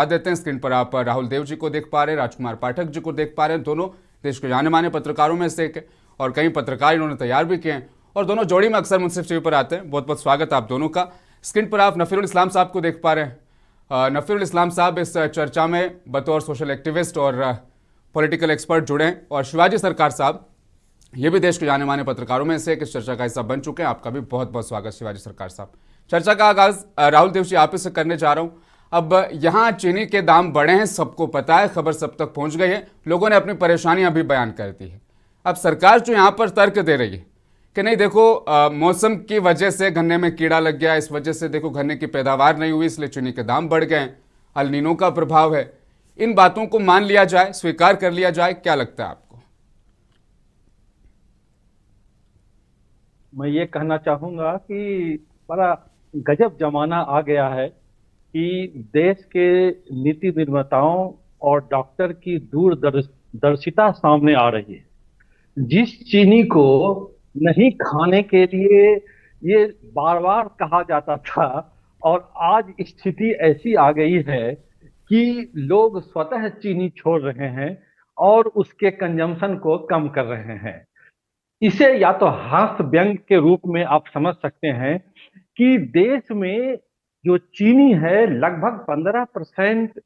देते हैं। स्क्रीन पर आप राहुल देव जी को देख पा रहे हैं, राजकुमार पाठक जी को देख पा रहे हैं। दोनों देश के जाने माने पत्रकारों में से एक है और कई पत्रकार इन्होंने तैयार भी किए हैं और दोनों जोड़ी में अक्सर मुंसिफ टीवी पर आते हैं। बहुत बहुत स्वागत आप दोनों का। स्क्रीन पर आप नफीरुल इस्लाम साहब को देख पा रहे हैं। नफीरुल इस्लाम साहब इस चर्चा में बतौर सोशल एक्टिविस्ट और पॉलिटिकल एक्सपर्ट जुड़े हैं और शिवाजी सरकार साहब ये भी देश के जाने माने पत्रकारों में से इस चर्चा का हिस्सा बन चुके हैं। आपका भी बहुत बहुत स्वागत शिवाजी सरकार साहब। चर्चा का आगाज राहुल देव जी आप ही से करने जा रहा हूं। अब यहाँ चीनी के दाम बढ़े हैं, सबको पता है, खबर सब तक पहुंच गई है, लोगों ने अपनी परेशानियां भी बयान कर दी है। अब सरकार जो यहाँ पर तर्क दे रही है कि नहीं देखो मौसम की वजह से गन्ने में कीड़ा लग गया, इस वजह से देखो गन्ने की पैदावार नहीं हुई इसलिए चीनी के दाम बढ़ गए, अल नीनो का प्रभाव है, इन बातों को मान लिया जाए, स्वीकार कर लिया जाए, क्या लगता है आपको? मैं ये कहना चाहूंगा कि बड़ा गजब जमाना आ गया है कि देश के नीति निर्माताओं और डॉक्टर की दूरदर्शिता सामने आ रही है। जिस चीनी को नहीं खाने के लिए ये बार बार कहा जाता था और आज स्थिति ऐसी आ गई है कि लोग स्वतः चीनी छोड़ रहे हैं और उसके कंजम्पशन को कम कर रहे हैं। इसे या तो हास्य व्यंग के रूप में आप समझ सकते हैं कि देश में जो चीनी है लगभग 15%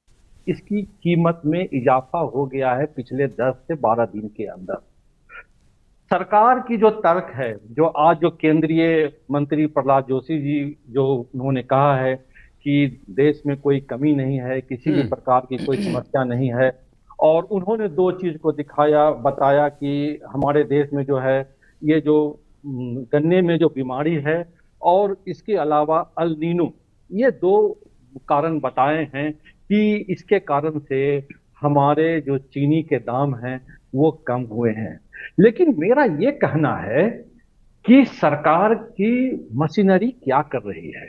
इसकी कीमत में इजाफा हो गया है पिछले 10 से 12 दिन के अंदर। सरकार की जो तर्क है, जो आज जो केंद्रीय मंत्री प्रहलाद जोशी जी जो उन्होंने कहा है कि देश में कोई कमी नहीं है, किसी भी प्रकार की कोई समस्या नहीं है, और उन्होंने दो चीज को बताया कि हमारे देश में जो है ये जो गन्ने में जो बीमारी है और इसके अलावा अल नीनो, ये दो कारण बताए हैं कि इसके कारण से हमारे जो चीनी के दाम हैं वो कम हुए हैं। लेकिन मेरा ये कहना है कि सरकार की मशीनरी क्या कर रही है?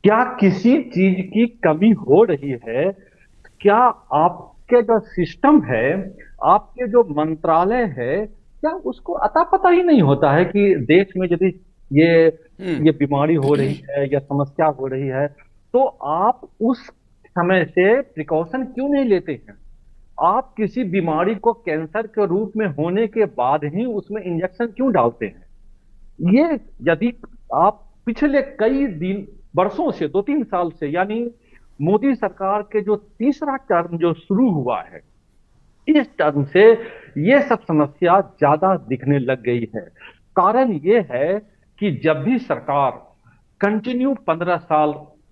क्या किसी चीज की कमी हो रही है? क्या आपके जो सिस्टम है, आपके जो मंत्रालय है, क्या उसको अता पता ही नहीं होता है कि देश में यदि ये बीमारी हो रही है या समस्या हो रही है तो आप उस समय से प्रिकॉशन क्यों नहीं लेते हैं? आप किसी बीमारी को कैंसर के रूप में होने के बाद ही उसमें इंजेक्शन क्यों डालते हैं? ये यदि आप पिछले कई दिन वर्षों से 2-3 साल से, यानी मोदी सरकार के जो तीसरा टर्म जो शुरू हुआ है, इस टर्म से ये सब समस्या ज्यादा दिखने लग गई है। कारण ये है कि जब भी सरकार कंटिन्यू 15 साल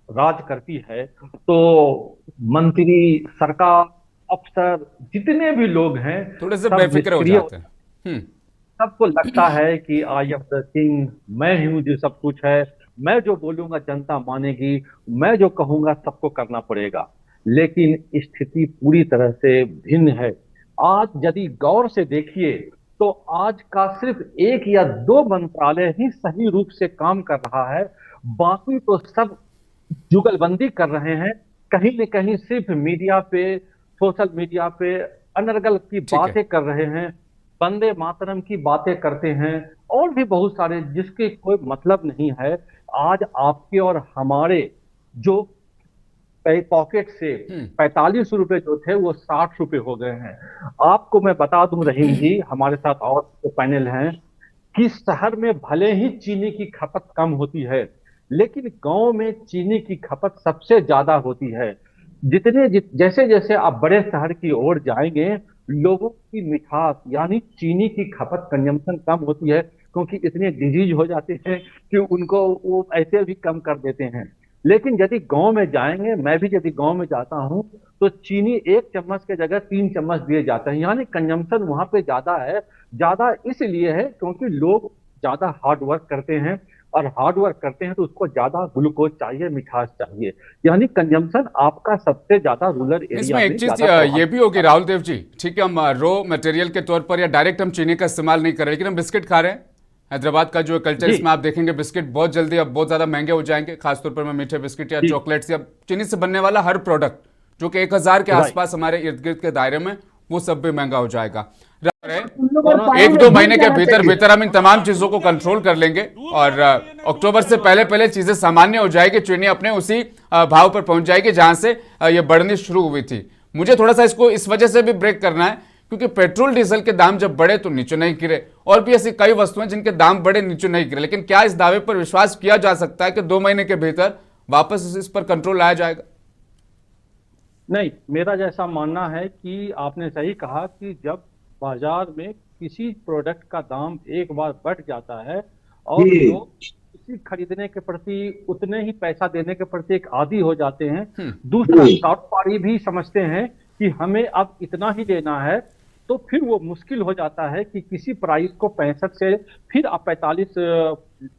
राज करती है तो मंत्री, सरकार, अफसर, जितने भी लोग हैं थोड़े से सब बेफिक्र हो निष्क्रिय। जाते हैं। सबको लगता है कि आई एम द किंग, मैं हूं जो सब कुछ है, मैं जो बोलूंगा जनता मानेगी, मैं जो कहूंगा सबको करना पड़ेगा। लेकिन स्थिति पूरी तरह से भिन्न है। आज यदि गौर से देखिए तो आज का सिर्फ 1 या 2 मंत्रालय ही सही रूप से काम कर रहा है, बाकी तो सब जुगलबंदी कर रहे हैं। कहीं न कहीं सिर्फ मीडिया पे, सोशल मीडिया पे अनर्गल की बातें कर रहे हैं, वंदे मातरम की बातें करते हैं और भी बहुत सारे जिसके कोई मतलब नहीं है। आज आपके और हमारे जो पॉकेट से 45 रुपए जो थे वो 60 रुपए हो गए हैं। आपको मैं बता दूं रहीम जी, हमारे साथ और पैनल हैं, कि शहर में भले ही चीनी की खपत कम होती है लेकिन गांव में चीनी की खपत सबसे ज्यादा होती है। जैसे जैसे आप बड़े शहर की ओर जाएंगे, लोगों की मिठास यानी चीनी की खपत, कंजम्पशन कम होती है, क्योंकि इतने डिजीज हो जाते हैं कि उनको वो ऐसे भी कम कर देते हैं। लेकिन यदि गांव में जाएंगे, मैं भी यदि गांव में जाता हूं तो चीनी 1 चम्मच के जगह 3 चम्मच दिए जाते हैं, यानी कंजम्पशन वहां पे ज्यादा है। ज्यादा इसलिए है क्योंकि लोग ज्यादा हार्ड वर्क करते हैं, और हार्ड वर्क करते हैं तो उसको ज्यादा ग्लूकोज चाहिए, मिठास चाहिए, यानी कंजम्पशन आपका सबसे ज्यादा रूरल एरिया इसमें में एक चीज ज्यादा ये भी होगी राहुल देव जी, ठीक है, हम रॉ मटेरियल के तौर पर या डायरेक्ट हम चीनी का इस्तेमाल नहीं कर रहे, लेकिन हम बिस्किट खा रहे हैं। हैदराबाद का जो कल्चर, इसमें आप देखेंगे बिस्किट बहुत जल्दी अब बहुत ज्यादा महंगे हो जाएंगे, खासतौर पर मैं मीठे बिस्किट या चॉकलेट्स या चीनी से बनने वाला हर प्रोडक्ट जो कि 1000 के आसपास हमारे इर्द गिर्द के दायरे में, वो सब भी महंगा हो जाएगा। दोनों एक दो महीने के भीतर हम इन तमाम चीजों को कंट्रोल कर लेंगे और अक्टूबर से पहले चीजें सामान्य हो जाएगी। चीनी अपने उसी भाव पर पहुंच जाएगी जहां से ये बढ़नी शुरू हुई थी। मुझे थोड़ा सा इसको इस वजह से भी ब्रेक करना है क्योंकि पेट्रोल डीजल के दाम जब बढ़े तो नीचे नहीं गिरे, और भी ऐसी कई वस्तुएं जिनके दाम बढ़े नीचे नहीं गिरे। लेकिन क्या इस दावे पर विश्वास किया जा सकता है कि 2 महीने के भीतर वापस इस पर कंट्रोल लाया जाएगा? नहीं, मेरा जैसा मानना है कि आपने सही कहा कि जब बाजार में किसी प्रोडक्ट का दाम एक बार बढ़ जाता है और लोग उसी खरीदने के प्रति उतने ही पैसा देने के प्रति एक आदी हो जाते हैं। दूसरा, कारोबारी भी समझते हैं कि हमें अब इतना ही लेना है, तो फिर वो मुश्किल हो जाता है कि किसी प्राइस को 65 से फिर आप 45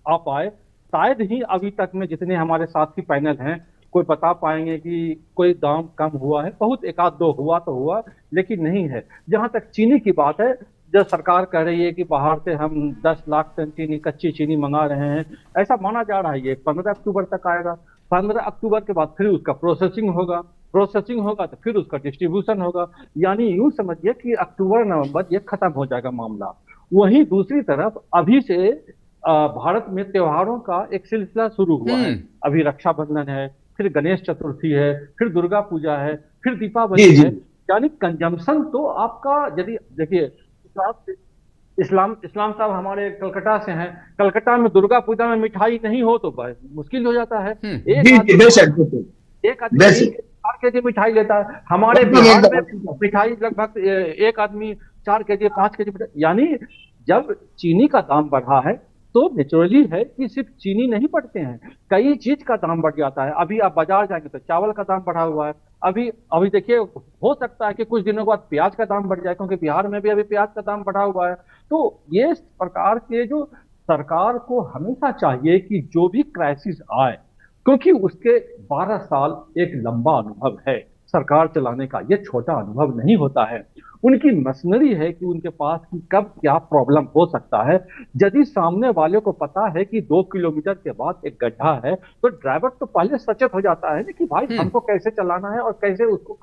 आ पाए। शायद ही अभी तक में जितने हमारे साथी पैनल हैं कोई बता पाएंगे कि कोई दाम कम हुआ है। बहुत एक आध दो हुआ तो हुआ, लेकिन नहीं है। जहां तक चीनी की बात है, जब सरकार कह रही है कि बाहर से हम 10 लाख टन चीनी, कच्ची चीनी मंगा रहे हैं, ऐसा माना जा रहा है ये 15 अक्टूबर तक आएगा। 15 अक्टूबर के बाद फिर उसका प्रोसेसिंग होगा तो फिर उसका डिस्ट्रीब्यूशन होगा। यानी यूं समझिए कि अक्टूबर नवंबर ये खत्म हो जाएगा मामला। वहीं दूसरी तरफ अभी से भारत में त्योहारों का एक सिलसिला शुरू हुआ है। अभी रक्षाबंधन है, फिर गणेश चतुर्थी है, फिर दुर्गा पूजा है, फिर दीपावली है। यानी कंजम्पशन तो आपका, यदि देखिए इस्लाम साहब हमारे कलकत्ता से हैं, कलकत्ता में दुर्गा पूजा में मिठाई नहीं हो तो मुश्किल हो जाता है। एक आदमी 4 केजी मिठाई लेता है। हमारे बिहार में मिठाई लगभग एक आदमी 4 केजी 5 केजी मिठाई। यानी जब चीनी का दाम बढ़ा है तो नेचुरली है कि सिर्फ चीनी नहीं बढ़ते हैं, कई चीज का दाम बढ़ जाता है। अभी आप बाजार जाएंगे तो चावल का दाम बढ़ा हुआ है। अभी देखिए, हो सकता है कि कुछ दिनों बाद प्याज का दाम बढ़ जाए, क्योंकि बिहार में भी अभी प्याज का दाम बढ़ा हुआ है। तो ये प्रकार के जो सरकार को हमेशा चाहिए कि जो भी क्राइसिस आए, क्योंकि उसके 12 साल एक लंबा अनुभव है सरकार चलाने का, ये छोटा अनुभव नहीं होता है। उनकी मशीनरी है कि उनके पास कि कब क्या प्रॉब्लम हो सकता है। यदि सामने वाले को पता है कि 2 किलोमीटर के बाद एक गड्ढा है, तो ड्राइवर तो पहले सचेत हो जाता है ना कि भाई हमको कैसे चलाना है और कैसे उसको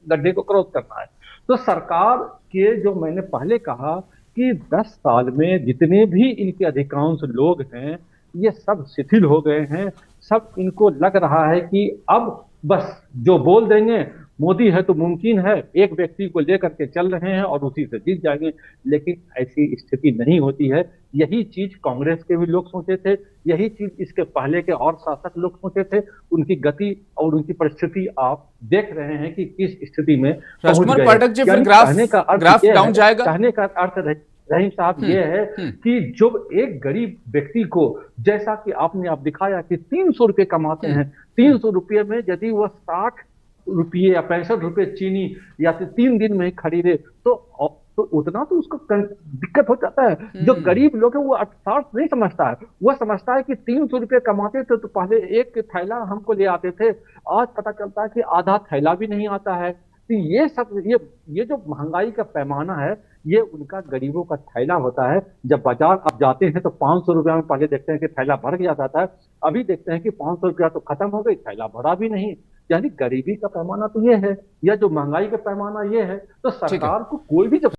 गड्ढे को क्रॉस करना है। तो सरकार के, जो मैंने पहले कहा कि 10 साल में जितने भी इनके अधिकांश लोग हैं, ये सब शिथिल हो गए हैं। सब इनको लग रहा है कि अब बस जो बोल देंगे, मोदी है तो मुमकिन है, एक व्यक्ति को लेकर के चल रहे हैं और उसी से जीत जाएंगे। लेकिन ऐसी स्थिति नहीं होती है। यही चीज कांग्रेस के भी लोग सोचे थे, यही चीज इसके पहले के और शासक लोग सोचे थे। उनकी गति और उनकी परिस्थिति आप देख रहे हैं कि किस स्थिति में पहुंच गए। पाठक जी, फिर ग्राफ डाउन जाएगा। कहने का अर्थ रहीम साहब ये है कि जो एक गरीब व्यक्ति को, जैसा कि आपने आप दिखाया कि 300 रुपये कमाते हैं, 300 रुपये में यदि वह 60 रुपये या 65 रुपये चीनी या 3 दिन में खरीदे तो उतना तो उसको दिक्कत हो जाता है। जो गरीब लोग है वो अर्थशास्त्र नहीं समझता है। वह समझता है कि 300 रुपये कमाते थे तो पहले एक थैला हमको ले आते थे, आज पता चलता है कि आधा थैला भी नहीं आता है। तो ये सब ये जो महंगाई का पैमाना है, ये उनका गरीबों का थैला होता है। जब बाजार आप जाते हैं तो 500 रुपया में पहले देखते हैं कि थैला भर गया जाता है, अभी देखते हैं कि 500 रुपया तो खत्म हो गई, थैला भरा भी नहीं। यानी गरीबी का पैमाना तो ये है, या जो महंगाई का पैमाना ये है। तो सरकार को कोई भी जब